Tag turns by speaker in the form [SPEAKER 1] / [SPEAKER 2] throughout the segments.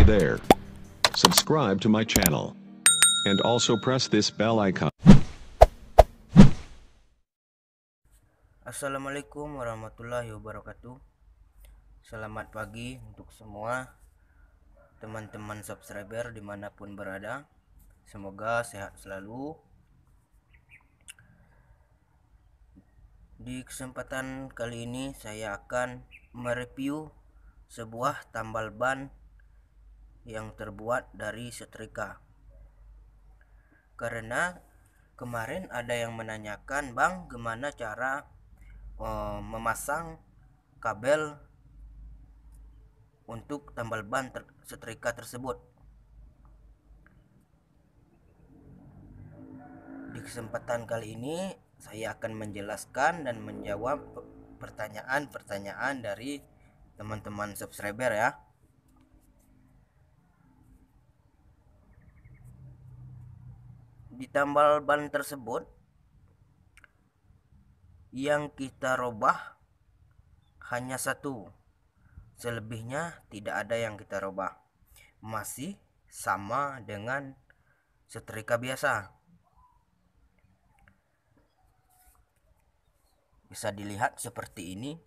[SPEAKER 1] there. Subscribe to my channel. And also press this bell icon.
[SPEAKER 2] Assalamualaikum warahmatullahi wabarakatuh. Selamat pagi untuk semua teman-teman subscriber dimanapun berada. Semoga sehat selalu. Di kesempatan kali ini saya akan mereview sebuah tambal ban yang terbuat dari setrika. Karena kemarin ada yang menanyakan, "Bang, gimana cara memasang kabel untuk tambal ban setrika tersebut?" Di kesempatan kali ini saya akan menjelaskan dan menjawab pertanyaan-pertanyaan dari teman-teman subscriber ya. Di tambal ban tersebut yang kita robah hanya satu, selebihnya tidak ada yang kita robah, masih sama dengan setrika biasa. Bisa dilihat seperti ini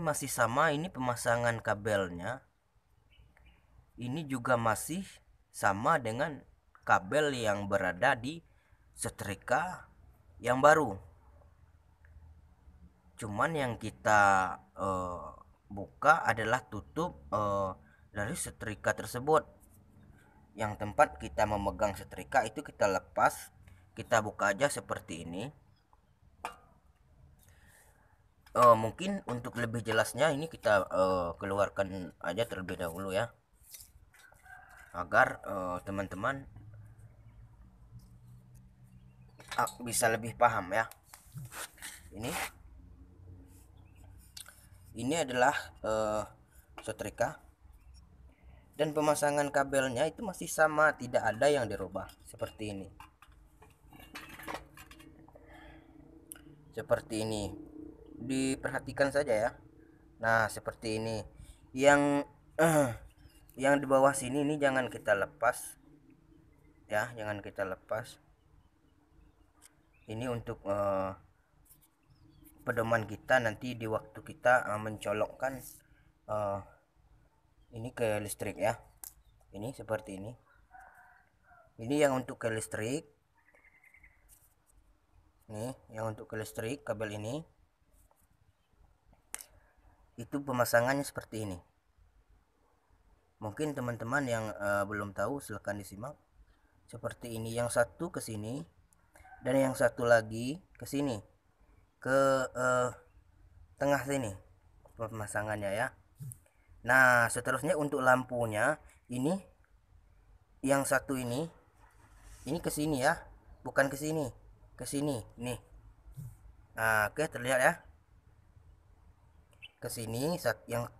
[SPEAKER 2] masih sama, ini pemasangan kabelnya, ini juga masih sama dengan kabel yang berada di setrika yang baru. Cuman yang kita buka adalah tutup dari setrika tersebut. Yang tempat kita memegang setrika itu kita lepas, kita buka aja seperti ini. Mungkin untuk lebih jelasnya ini kita keluarkan aja terlebih dahulu ya, agar teman-teman bisa lebih paham ya. Ini adalah setrika, dan pemasangan kabelnya itu masih sama, tidak ada yang dirubah. Seperti ini. Diperhatikan saja ya. Nah, seperti ini. Yang di bawah sini ini jangan kita lepas ya, jangan kita lepas. Ini untuk pedoman kita nanti di waktu kita mencolokkan ini ke listrik ya. Ini seperti ini. Ini yang untuk ke listrik. Nih, yang untuk ke listrik kabel ini. Itu pemasangannya seperti ini. Mungkin teman-teman yang belum tahu silahkan disimak. Seperti ini, yang satu ke sini dan yang satu lagi ke sini, ke tengah sini pemasangannya ya. Nah, seterusnya untuk lampunya ini, yang satu ini ke sini ya, bukan ke sini, ke sini nih. Nah, oke, terlihat ya. Ke sini,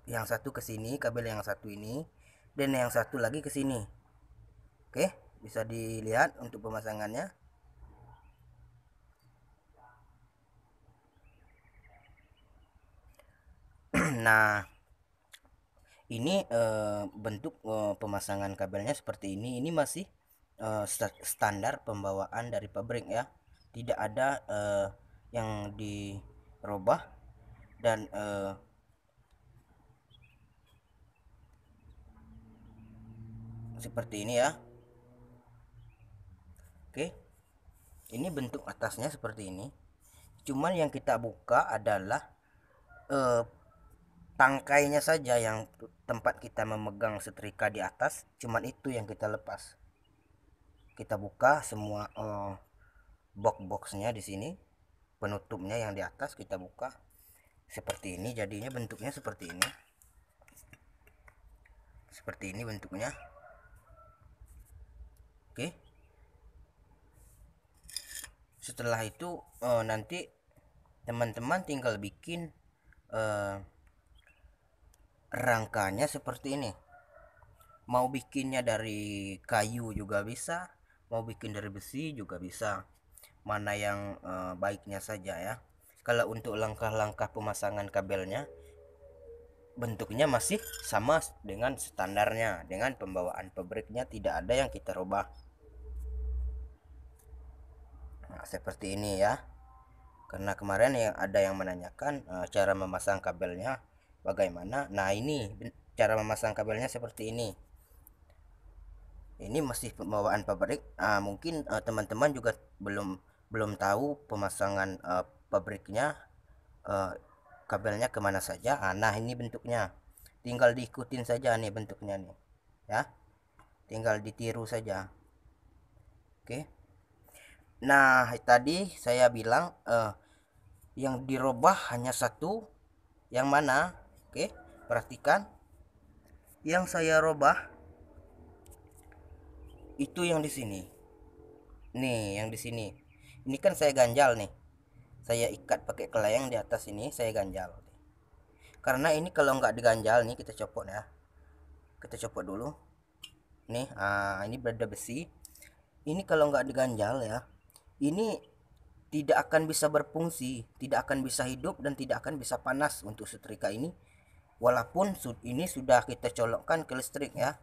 [SPEAKER 2] yang satu ke sini, kabel yang satu ini, dan yang satu lagi ke sini. Oke, bisa dilihat untuk pemasangannya. Nah, ini bentuk pemasangan kabelnya seperti ini. Ini masih standar pembawaan dari pabrik ya, tidak ada yang dirubah. Dan seperti ini ya. Oke, ini bentuk atasnya seperti ini. Cuman yang kita buka adalah tangkainya saja, yang tempat kita memegang setrika di atas, cuman itu yang kita lepas. Kita buka semua box-boxnya di sini, penutupnya yang di atas kita buka seperti ini. Jadinya bentuknya seperti ini. Seperti ini bentuknya. Oke. Setelah itu nanti teman-teman tinggal bikin rangkanya seperti ini. Mau bikinnya dari kayu juga bisa, mau bikin dari besi juga bisa. Mana yang baiknya saja ya. Kalau untuk langkah-langkah pemasangan kabelnya, bentuknya masih sama dengan standarnya, dengan pembawaan pabriknya, tidak ada yang kita rubah. Nah, seperti ini ya. Karena kemarin yang ada yang menanyakan cara memasang kabelnya bagaimana. Nah, ini cara memasang kabelnya seperti ini. Ini masih pembawaan pabrik. Mungkin teman-teman juga belum tahu pemasangan pabriknya, kabelnya kemana saja. Nah, ini bentuknya. Tinggal diikutin saja nih bentuknya nih, ya. Tinggal ditiru saja. Oke. Nah, tadi saya bilang yang dirubah hanya satu. Yang mana? Oke, perhatikan. Yang saya rubah itu yang di sini. Nih, yang di sini. Ini kan saya ganjal nih. Saya ikat pakai kelayang di atas ini, saya ganjal. Karena ini kalau nggak diganjal nih, kita copot ya. Kita copot dulu. Nih, ini berada besi. Ini kalau nggak diganjal ya, ini tidak akan bisa berfungsi, tidak akan bisa hidup, dan tidak akan bisa panas untuk setrika ini. Walaupun ini sudah kita colokkan ke listrik ya.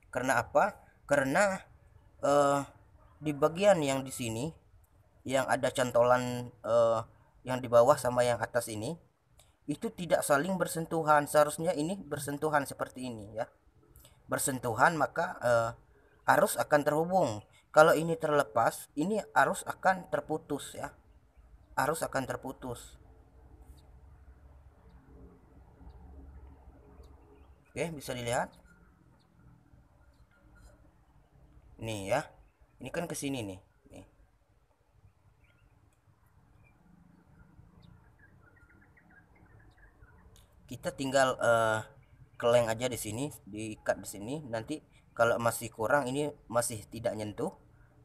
[SPEAKER 2] Karena apa? Karena di bagian yang di sini, yang ada cantolan yang di bawah sama yang atas ini, itu tidak saling bersentuhan. Seharusnya ini bersentuhan seperti ini ya. Bersentuhan, maka arus akan terhubung. Kalau ini terlepas, ini arus akan terputus ya. Arus akan terputus. Oke, bisa dilihat. Nih ya. Ini kan ke sini nih. Nih. Kita tinggal keleng aja di sini, diikat di sini. Nanti kalau masih kurang, ini masih tidak nyentuh,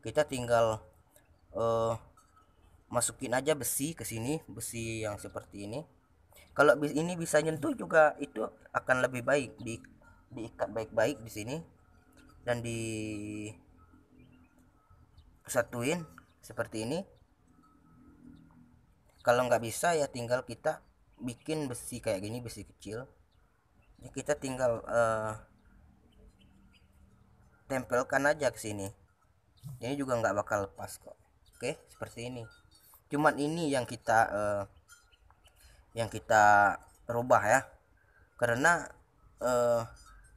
[SPEAKER 2] kita tinggal masukin aja besi ke sini, besi yang seperti ini. Kalau ini bisa nyentuh juga, itu akan lebih baik. Diikat baik-baik di sini dan disatuin seperti ini. Kalau nggak bisa ya tinggal kita bikin besi kayak gini, besi kecil. Jadi kita tinggal tempelkan aja ke sini. Ini juga nggak bakal lepas kok. Oke, seperti ini. Cuman ini yang kita rubah ya. Karena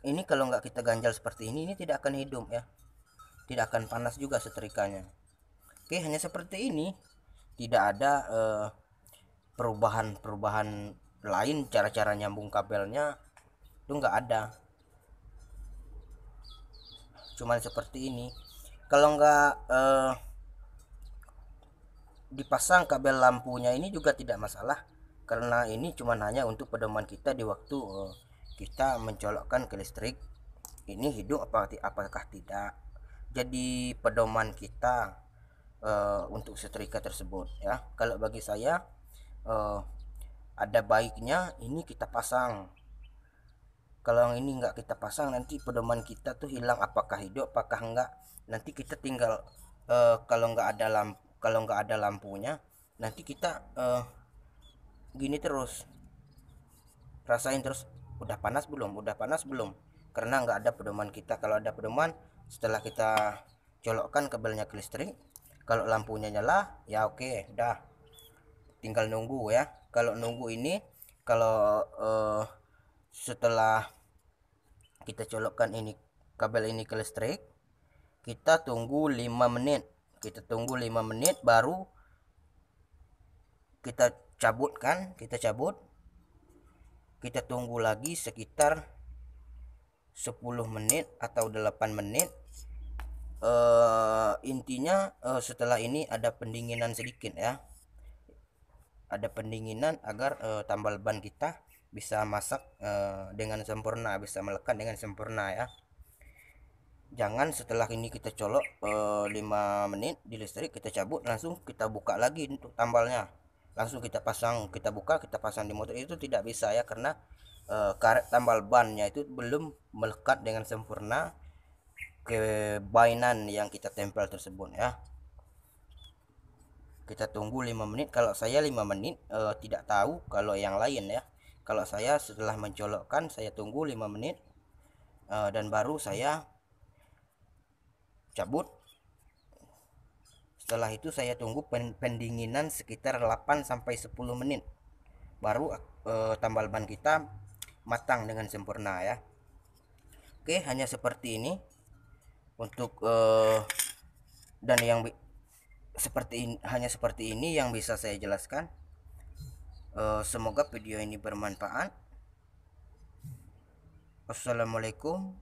[SPEAKER 2] ini kalau nggak kita ganjal seperti ini tidak akan hidup ya. Tidak akan panas juga setrikanya. Oke, hanya seperti ini. Tidak ada perubahan lain. Cara-cara nyambung kabelnya itu nggak ada. Cuman seperti ini. Kalau nggak dipasang kabel lampunya ini juga tidak masalah, karena ini cuma hanya untuk pedoman kita di waktu kita mencolokkan ke listrik ini hidup apakah tidak. Jadi pedoman kita untuk setrika tersebut ya. Kalau bagi saya ada baiknya ini kita pasang. Kalau yang ini nggak kita pasang, nanti pedoman kita tuh hilang, apakah hidup apakah enggak. Nanti kita tinggal kalau nggak ada lampunya, nanti kita gini terus, rasain terus, udah panas belum, udah panas belum, karena nggak ada pedoman kita. Kalau ada pedoman, setelah kita colokkan kabelnya ke listrik, kalau lampunya nyala ya oke, udah tinggal nunggu ya. Kalau nunggu ini, kalau setelah kita colokkan ini kabel ini ke listrik, kita tunggu 5 menit. Kita tunggu 5 menit baru kita cabut kan, kita cabut. Kita tunggu lagi sekitar 10 menit atau 8 menit. Intinya setelah ini ada pendinginan sedikit ya. Ada pendinginan agar tambal ban kita bisa masak dengan sempurna, bisa melekat dengan sempurna ya. Jangan setelah ini kita colok 5 menit di listrik, kita cabut langsung kita buka lagi untuk tambalnya, langsung kita pasang, kita buka, kita pasang di motor. Itu tidak bisa ya, karena karet tambal bannya itu belum melekat dengan sempurna ke bainan yang kita tempel tersebut ya. Kita tunggu 5 menit. Kalau saya 5 menit, tidak tahu kalau yang lain ya. Kalau saya setelah mencolokkan, saya tunggu 5 menit dan baru saya cabut. Setelah itu saya tunggu pendinginan sekitar 8-10 menit. Baru tambal ban kita matang dengan sempurna ya. Oke, hanya seperti ini untuk dan yang hanya seperti ini yang bisa saya jelaskan. Semoga video ini bermanfaat. Assalamualaikum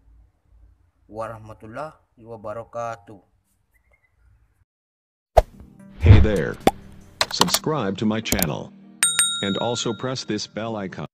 [SPEAKER 2] warahmatullahi wabarakatuh.
[SPEAKER 1] Hey there. Subscribe to my channel. And also press this bell icon.